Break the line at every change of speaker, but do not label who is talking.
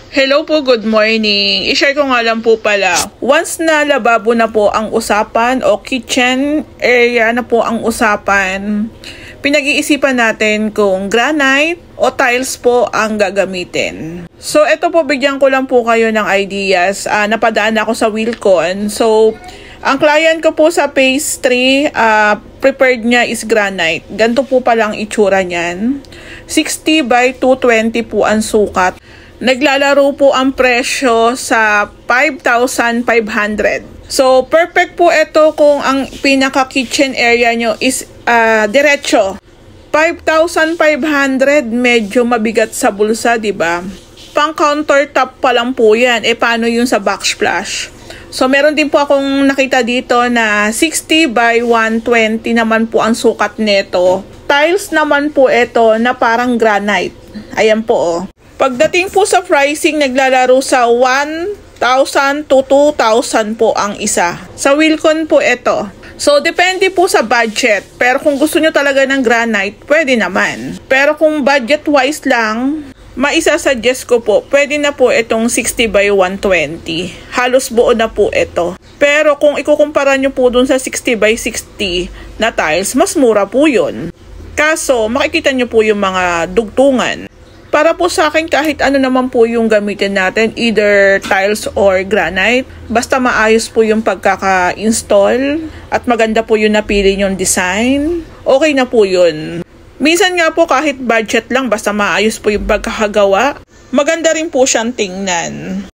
Hello po, good morning. I-share ko nga lang po pala. Once na lababo na po ang usapan o kitchen area na po ang usapan, pinag-iisipan natin kung granite o tiles po ang gagamitin. So, ito po, bigyan ko lang po kayo ng ideas. Napadaan ako sa Wilcon. So, ang client ko po sa phase 3, prepared niya is granite. Ganito po palang itsura niyan. 60 by 220 po ang sukat. Naglalaro po ang presyo sa 5,500. So, perfect po ito kung ang pinaka-kitchen area nyo is diretso. 5,500, medyo mabigat sa bulsa, di ba? Pang countertop pa lang po yan. Paano yun sa backsplash? So, meron din po akong nakita dito na 60 by 120 naman po ang sukat nito. Tiles naman po ito na parang granite. Ayan po, oh. Pagdating po sa pricing, naglalaro sa 1,000 to 2,000 po ang isa. Sa Wilcon po ito. So, depende po sa budget. Pero kung gusto nyo talaga ng granite, pwede naman. Pero kung budget-wise lang, maisa-suggest ko po, pwede na po itong 60 by 120. Halos buo na po ito. Pero kung ikukumpara nyo po dun sa 60 by 60 na tiles, mas mura po yun. Kaso, makikita nyo po yung mga dugtungan. Para po sa akin, kahit ano naman po yung gamitin natin, either tiles or granite, basta maayos po yung pagkaka-install at maganda po yung napili yung design, okay na po yun. Minsan nga po kahit budget lang, basta maayos po yung pagkakagawa, maganda rin po siyang tingnan.